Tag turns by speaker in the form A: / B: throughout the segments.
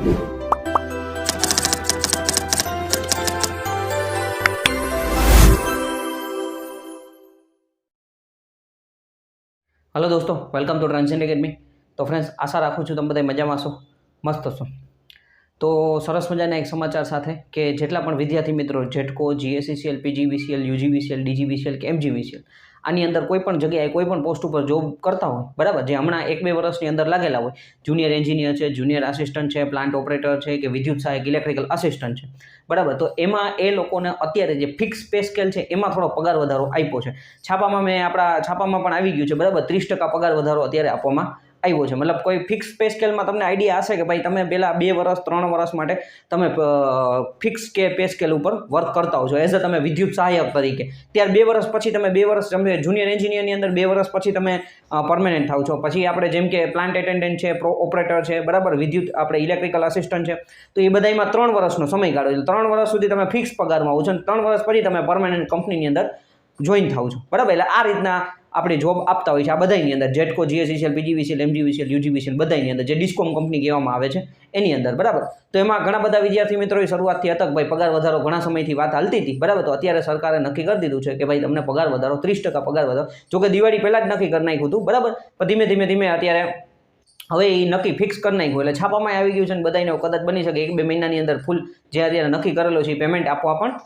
A: Hello दोस्तों, welcome to transcend academy. तो friends, आशा राखું છું તમે બધા મજામાં છો, મસ્ત છો। તો સરસ મજાના એક સમાચાર સાથે કે જેટલા પણ વિદ્યાર્થી મિત્રો જેટકો, જીએસસીસીએલ, પીજીવીસીએલ, યુજીવીસીએલ, ડીજીવીસીએલ કે એમજીવીસીએલ આની અંદર કોઈ પણ જગ્યાએ કોઈ પણ પોસ્ટ ઉપર જોબ કરતા હોય, બરાબર, જે હમણાં 1-2 વર્ષની અંદર લાગેલા હોય, જુનિયર એન્જિનિયર છે, જુનિયર આસિસ્ટન્ટ છે, પ્લાન્ટ ઓપરેટર છે કે વિદ્યુત સહાયક ઇલેક્ટ્રિકલ આસિસ્ટન્ટ છે, બરાબર, તો એમાં એ લોકોને અત્યારે જે ફિક્સ પે સ્કેલ છે એમાં થોડો પગાર વધારો આપ્યો છે। છાપામાં આપણા છાપામાં પણ આવી ગયું છે, બરાબર, 30% પગાર વધારો અત્યારે આપવામાં આવ્યો છે। મતલબ કોઈ ફિક્સ પે સ્કેલમાં તમને આઈડિયા હશે કે ભાઈ તમે પહેલાં 2 વર્ષ 3 વર્ષ માટે તમે ફિક્સ કે પે સ્કેલ ઉપર વર્ક કરતા હો છો એઝ અ તમે વિદ્યુત સહાયક તરીકે, ત્યારે 2 વર્ષ પછી તમે 2 વર્ષ તમે જુનિયર એન્જિનિયરની અંદર 2 વર્ષ પછી તમે પરમેનન્ટ થાવ છો। પછી આપણે જેમ કે પ્લાન્ટ એટેન્ડન્ટ છે, ઓપરેટર છે, બરાબર, વિદ્યુત આપણે ઇલેક્ટ્રિકલ આસિસ્ટન્ટ છે, તો એ બધામાં 3 વર્ષનો સમયગાળો છે। 3 વર્ષ સુધી તમે ફિક્સ પગારમાં આવો છો અને 3 વર્ષ પછી તમે પરમેનન્ટ કંપનીની અંદર જોઈન થાવ છો, બરાબર। એટલે આ રીતના આપણે જોબ આપતા હોય છે આ બધાની અંદર, જેટકો, જીએસસીસીએલ, પીજીવીસીએલ, એમજીવીસીએલ, યુજીવીસીએલ બધાની અંદર, જે ડિસ્કોમ કંપની કહેવામાં આવે છે એની અંદર, બરાબર। તો એમાં ઘણા બધા વિદ્યાર્થી મિત્રોએ શરૂઆતથી હતા કે ભાઈ પગાર વધારો ઘણા સમયથી વાત હાલતી હતી, બરાબર। તો અત્યારે સરકારે નક્કી કરી દીધું છે કે ભાઈ તમને પગાર વધારો 30% પગાર વધારો, જોકે દિવાળી પહેલાં જ નક્કી કરી નાખ્યું હતું, બરાબર, પણ ધીમે અત્યારે હવે એ નક્કી ફિક્સ કરી નાખ્યું, એટલે છાપામાં આવી ગયું છે અને બધાને કદાચ બની શકે 1-2 મહિનાની અંદર ફૂલ જે અત્યારે નક્કી કરેલો છે એ પેમેન્ટ આપવા પણ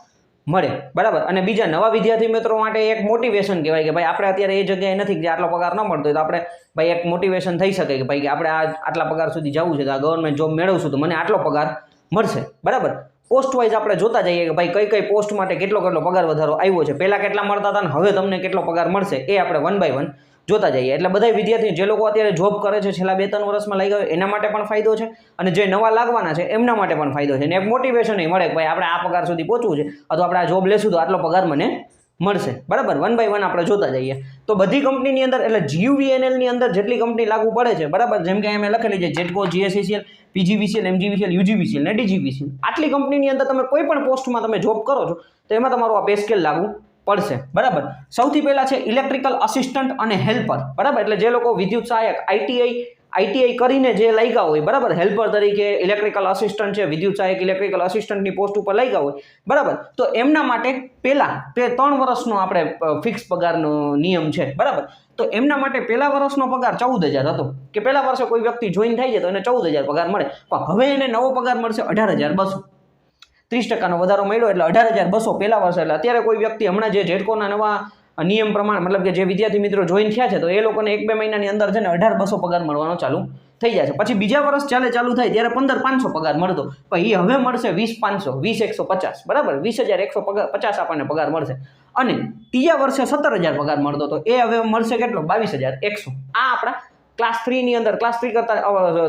A: મળે, બરાબર। અને બીજા નવા વિદ્યાર્થી મિત્રો માટે એક મોટિવેશન કહેવાય કે ભાઈ આપણે અત્યારે એ જગ્યાએ નથી કે આટલો પગાર ન મળતો હોય, તો આપણે ભાઈ એક મોટિવેશન થઈ શકે કે ભાઈ કે આપણે આટલા પગાર સુધી જવું છે, તો આ ગવર્મેન્ટ જોબ મેળવશું તો મને આટલો પગાર મળશે, બરાબર। પોસ્ટ વાઇઝ આપણે જોતા જઈએ કે ભાઈ કઈ પોસ્ટ માટે કેટલો પગાર વધારો આવ્યો છે, પહેલાં કેટલા મળતા હતા અને હવે તમને કેટલો પગાર મળશે, એ આપણે 1 by 1 જોતા જઈએ। એટલે બધા વિદ્યાર્થી જે લોકો અત્યારે જોબ કરે છે, છેલ્લા 2-3 વર્ષમાં લાગ્યા હોય એના માટે પણ ફાયદો છે, અને જે નવા લાગવાના છે એમના માટે પણ ફાયદો છે, અને એક મોટિવેશન મળે કે ભાઈ આપણે આ પગાર સુધી પહોંચવું છે, અથવા આપણે આ જોબ લેશું તો આટલો પગાર મને મળશે, બરાબર। 1 by 1 આપણે જોતા જઈએ તો બધી કંપનીની અંદર, એટલે જીયુવીએનએલની અંદર જેટલી કંપની લાગુ પડે છે, બરાબર, જેમ કે અમે લખેલી છે જેટકો, જીએસસીસીએલ, પીજીવીસીએલ, એમજીવીસીએલ, યુજીવીસીએલ ને ડીજીવીસીએલ, આટલી કંપનીની અંદર તમે કોઈ પણ પોસ્ટમાં તમે જોબ કરો છો તો એમાં તમારું આ પે સ્કેલ લાગુ પડશે, બરાબર। સૌથી પહેલા છે ઇલેક્ટ્રિકલ આસિસ્ટન્ટ અને હેલ્પર, બરાબર, એટલે જે લોકો વિદ્યુત સહાયક આઈટીઆઈ કરીને જે લાગ્યા હોય, બરાબર, હેલ્પર તરીકે ઇલેક્ટ્રિકલ આસિસ્ટન્ટ છે, વિદ્યુત સહાયક ઇલેક્ટ્રિકલ આસિસ્ટન્ટની પોસ્ટ ઉપર લાગ્યા હોય, બરાબર, તો એમના માટે પહેલા 3 વર્ષનો આપણે ફિક્સ પગારનો નિયમ છે, બરાબર। તો એમના માટે પહેલા વર્ષનો પગાર 14,000 હતો કે પહેલા વર્ષે કોઈ વ્યક્તિ જોઈન થાય છે તો એને 14,000 પગાર મળે, પણ હવે એને નવો પગાર મળશે 18,200, 30%નો વધારો મળ્યો એટલે 18,200 પહેલા વર્ષે। એટલે અત્યારે કોઈ વ્યક્તિ હમણાં જે જેટકોના નવા નિયમ પ્રમાણે, મતલબ કે જે વિદ્યાર્થી મિત્રો જોઈન થયા છે તો એ લોકોને 1-2 મહિનાની અંદર છે ને 18,200 પગાર મળવાનો ચાલુ થઈ જાય છે। પછી બીજા વર્ષ ચાલુ થાય ત્યારે 15,500 પગાર મળતો, પણ એ હવે મળશે 20,500, 20,150, બરાબર, 20,150 આપણને પગાર મળશે। અને ત્રીજા વર્ષે 17,000 પગાર મળતો તો એ હવે મળશે કેટલો? 22,100। આ આપણા ક્લાસ 3 ની અંદર, ક્લાસ 3 કરતાં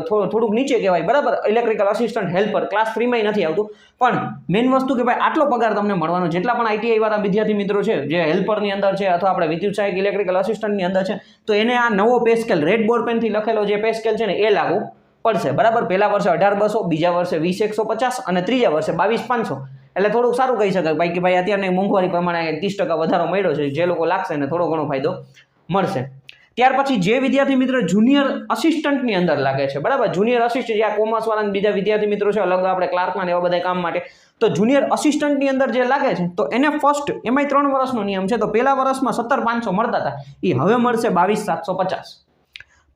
A: થોડુંક નીચે કહેવાય, બરાબર, ઇલેક્ટ્રિકલ આસિસ્ટન્ટ હેલ્પર ક્લાસ 3 માં નથી આવતું, પણ મેઇન વસ્તુ કે ભાઈ આટલો પગાર તમને મળવાનો, જેટલા પણ આઈટીઆઈ વાળા વિદ્યાર્થી મિત્રો છે જે હેલ્પરની અંદર છે અથવા આપણે વિદ્યુત સહાયક ઇલેક્ટ્રિકલ આસિસ્ટન્ટની અંદર છે, તો એને આ નવો પે સ્કેલ રેડ બોર્ડ પેનથી લખેલો જે પે સ્કેલ છે ને એ લાગુ પડશે, બરાબર। પહેલા વર્ષે 18,200, બીજા વર્ષે 20,150 અને ત્રીજા વર્ષે 22,500। એટલે થોડુંક સારું કહી શકાય ભાઈ કે ભાઈ અત્યારની મોંઘવારી પ્રમાણે 30% વધારો મળ્યો છે, જે લોકો લાગશે ને થોડો ઘણો ફાયદો મળશે। ત્યાર પછી જે વિદ્યાર્થી મિત્રો જુનિયર આસિસ્ટન્ટની અંદર લાગે છે, બરાબર, જુનિયર આસિસ્ટન્ટ, આ કોમર્સ વાળા બીજા વિદ્યાર્થી મિત્રો છે અલગ, આપણે ક્લાર્કના ને એવા બધા કામ માટે, તો જુનિયર આસિસ્ટન્ટની અંદર જે લાગે છે તો એને ફર્સ્ટ એમાંય 3 વર્ષનો નિયમ છે, તો પહેલા વર્ષમાં 17,500 મળતા હતા, એ હવે મળશે 22,750।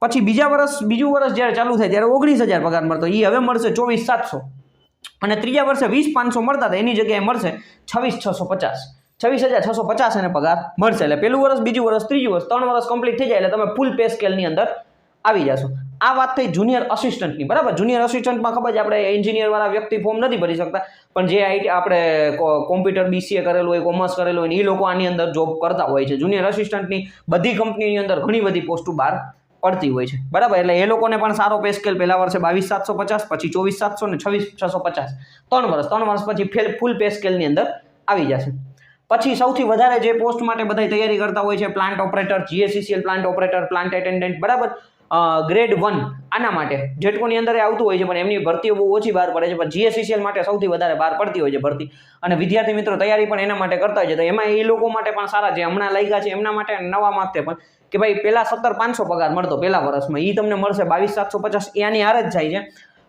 A: પછી બીજું વર્ષ જ્યારે ચાલુ થાય ત્યારે 19,000 પગાર મળતો, એ હવે મળશે 24,700, અને ત્રીજા વર્ષે 20,500 મળતા હતા એની જગ્યાએ મળશે 26,650, 26,650 એને પગાર મળશે। એટલે પહેલું વર્ષ, બીજું વર્ષ, ત્રીજું વર્ષ, 3 વર્ષ કમ્પ્લીટ થઈ જાય એટલે તમે ફૂલ પે સ્કેલની અંદર આવી જશો। આ વાત થઈ જુનિયર આસિસ્ટન્ટની, બરાબર। જુનિયર આસિસ્ટન્ટમાં ખબર છે આપણે એન્જિનિયર વાળા વ્યક્તિ ફોર્મ નથી ભરી શકતા, પણ જે આપણે કોમ્પ્યુટર બીસીએ કરેલું હોય, કોમર્સ કરેલું હોય, એ લોકો આની અંદર જોબ કરતા હોય છે। જુનિયર આસિસ્ટન્ટની બધી કંપનીની અંદર ઘણી બધી પોસ્ટો બહાર પડતી હોય છે, બરાબર। એટલે એ લોકોને પણ સારો પે સ્કેલ પહેલા વર્ષે 22,750, પછી 24,700 ને 26,650, 3 વર્ષ પછી ફૂલ પે સ્કેલની અંદર આવી જશે। પછી સૌથી વધારે જે પોસ્ટ માટે બધા તૈયારી કરતા હોય છે plant operator, GSCCL plant operator, plant attendant, બરાબર, ગ્રેડ 1 આના માટે જેટકોની અંદર આવતું હોય છે, પણ એમની ભરતીઓ બહુ ઓછી બહાર પડે છે, પણ જીએસસીસીએલ માટે સૌથી વધારે બહાર પડતી હોય છે ભરતી, અને વિદ્યાર્થી મિત્રો તૈયારી પણ એના માટે કરતા હોય છે, તો એમાં એ લોકો માટે પણ સારા જે હમણાં લાગ્યા છે એમના માટે નવા માગતે પણ કે ભાઈ પહેલા 17,500 પગાર મળતો પહેલા વર્ષમાં, એ તમને મળશે 22,750, એ આની હાર જ જાય છે।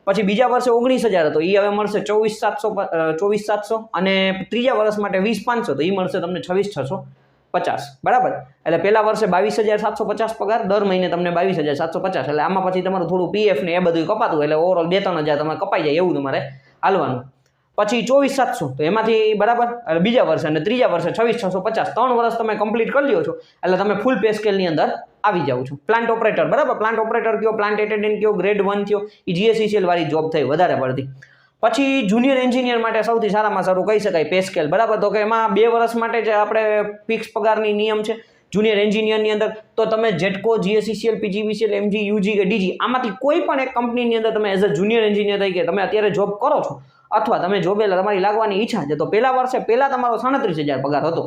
A: પછી બીજા વર્ષે 19,000 હતો, એ હવે મળશે 24,700 અને ત્રીજા વર્ષ માટે 20,500, તો એ મળશે તમને 26,650, બરાબર. એટલે પહેલા વર્ષે 22,750 પગાર, દર મહિને તમને 22,750. એટલે આમાં પછી તમારું થોડું પીએફ ને એ બધું કપાતું, એટલે ઓવરઓલ 2-3 હજાર તમારે કપાઈ જાય એવું તમારે હાલવાનું. પછી 24,700, તો એમાંથી બરાબર બીજા વર્ષે અને ત્રીજા વર્ષે 26,650, 3 વર્ષ તમે કમ્પ્લીટ કરી લ્યો છો એટલે તમે ફૂલ પે સ્કેલની અંદર આવી જાવ છો. પ્લાન્ટ ઓપરેટર, બરાબર, પ્લાન્ટ ઓપરેટર કયો, પ્લાન્ટ એટેન્ડન્ટ કયો, ગ્રેડ 1 થયો, એ જીએસસીસીએલ વાળી જોબ થઈ વધારે પડતી. પછી જુનિયર એન્જિનિયર માટે સૌથી સારામાં સારું કહી શકાય પે સ્કેલ, બરાબર. તો કે એમાં 2 વર્ષ માટે જે આપણે ફિક્સ પગારની નિયમ છે જુનિયર એન્જિનિયરની અંદર, તો તમે જેટકો, જીએસસીસીએલ, પીજીવીસીએલ, એમજી, યુજી કે ડીજી આમાંથી કોઈ પણ એક કંપનીની અંદર તમે એઝ અ જુનિયર એન્જિનિયર તરીકે તમે અત્યારે જોબ કરો છો અથવા તમે જોબે તમારી લાગવાની ઈચ્છા છે, તો પહેલા વર્ષે પહેલા તમારો 37,000 પગાર હતો,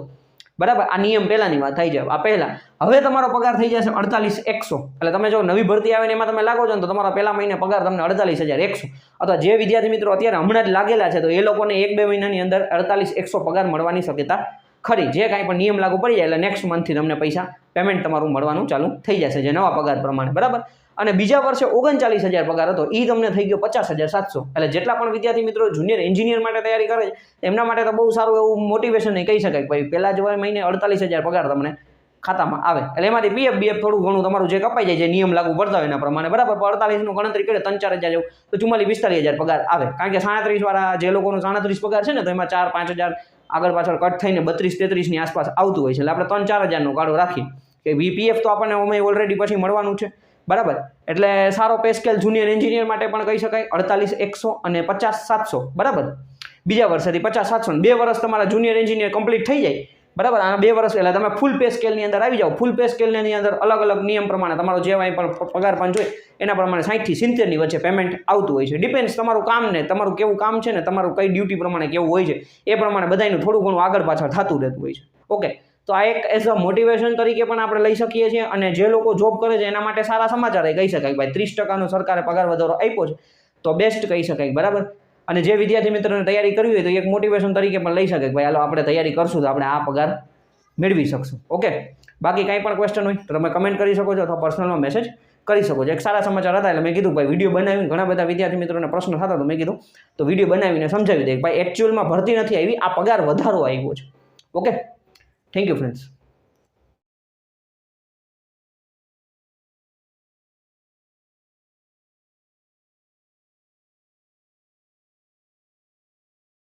A: બરાબર. આ નિયમ પહેલાની વાત થઈ જાય, આ પહેલા. હવે તમારો પગાર થઈ જશે 48,100. એટલે તમે જો નવી ભરતી આવે ને એમાં તમે લાગો છો ને તો તમારો પહેલા મહિને પગાર તમને 48,100, અથવા જે વિદ્યાર્થી મિત્રો અત્યારે હમણાં જ લાગેલા છે તો એ લોકોને 1-2 મહિનાની અંદર 48,100 પગાર મળવાની શક્યતા ખરી. જે કાંઈ પણ નિયમ લાગુ પડી જાય એટલે નેક્સ્ટ મંથથી તમને પૈસા પેમેન્ટ તમારું મળવાનું ચાલુ થઈ જશે, જે નવા પગાર પ્રમાણે, બરાબર. અને બીજા વર્ષે 39,000 પગાર હતો, એ તમને થઈ ગયો 50,700. એટલે જેટલા પણ વિદ્યાર્થી મિત્રો જુનિયર એન્જિનિયર માટે તૈયારી કરે છે એમના માટે તો બહુ સારું એવું મોટિવેશન કહી શકાય કે ભાઈ પહેલા જ મહિને 48,000 પગાર તમને ખાતામાં આવે. એટલે એમાંથી બીએફ થોડું ઘણું તમારું જે કપાઈ જાય, જે નિયમ લાગુ પડતા હોય એના પ્રમાણે, બરાબર. 48 નું ગણતરી કરે 3-4 હજાર જેવું, તો 44-45,000 પગાર આવે. કારણ કે 37 વાળા જે લોકોનો 37 પગાર છે ને, તો એમાં 4-5 હજાર આગળ પાછળ કટ થઈને 32-33 ની આસપાસ આવતું હોય છે. એટલે આપણે 3-4 હજારનો ગાળો રાખીએ કે વીપીએફ તો આપણને અમે ઓલરેડી પછી મળવાનું છે, બરાબર. એટલે સારો પે સ્કેલ જુનિયર એન્જિનિયર માટે પણ કહી શકાય 48,100 અને 50,700, બરાબર. બીજા વર્ષેથી 50,700, 2 વર્ષ તમારા જુનિયર એન્જિનિયર કમ્પ્લીટ થઈ જાય, બરાબર. આ 2 વર્ષ એટલે તમે ફૂલ પે સ્કેલની અંદર આવી જાઓ. ફૂલ પે સ્કેલની અંદર અલગ અલગ નિયમ પ્રમાણે તમારો જે કાંઈ પણ પગાર પણ જોઈએ એના પ્રમાણે 60 થી 70 ની વચ્ચે પેમેન્ટ આવતું હોય છે. ડિપેન્ડ્સ તમારું કામ ને તમારું કેવું કામ છે ને તમારું કઈ ડ્યુટી પ્રમાણે કેવું હોય છે એ પ્રમાણે બધાનું થોડું ઘણું આગળ પાછળ થતું રહેતું હોય છે. ઓકે, તો આ એક એઝ અ મોટિવેશન તરીકે પણ આપણે લઈ શકીએ છીએ, અને જે લોકો જોબ કરે છે એના માટે સારા સમાચાર કહી શકાય ભાઈ 30% સરકારે પગાર વધારો આપ્યો છે, તો બેસ્ટ કહી શકાય, બરાબર. અને જે વિદ્યાર્થી મિત્રોને તૈયારી કરવી હોય તો એક મોટિવેશન તરીકે પણ લઈ શકાય ભાઈ હાલો આપણે તૈયારી કરશું તો આપણે આ પગાર મેળવી શકશું. ઓકે, બાકી કાંઈ પણ ક્વેશ્ચન હોય તો તમે કમેન્ટ કરી શકો છો અથવા પર્સનલમાં મેસેજ કરી શકો છો. એક સારા સમાચાર હતા એટલે મેં કીધું ભાઈ વિડીયો બનાવીને ઘણા બધા વિદ્યાર્થી મિત્રોને પ્રશ્ન થતા, તો મેં કીધું તો વિડીયો બનાવીને સમજાવી દે ભાઈ એકચ્યુઅલમાં ભરતી નથી આવી, આ પગાર વધારો આવ્યો છે. Okay, thank you friends.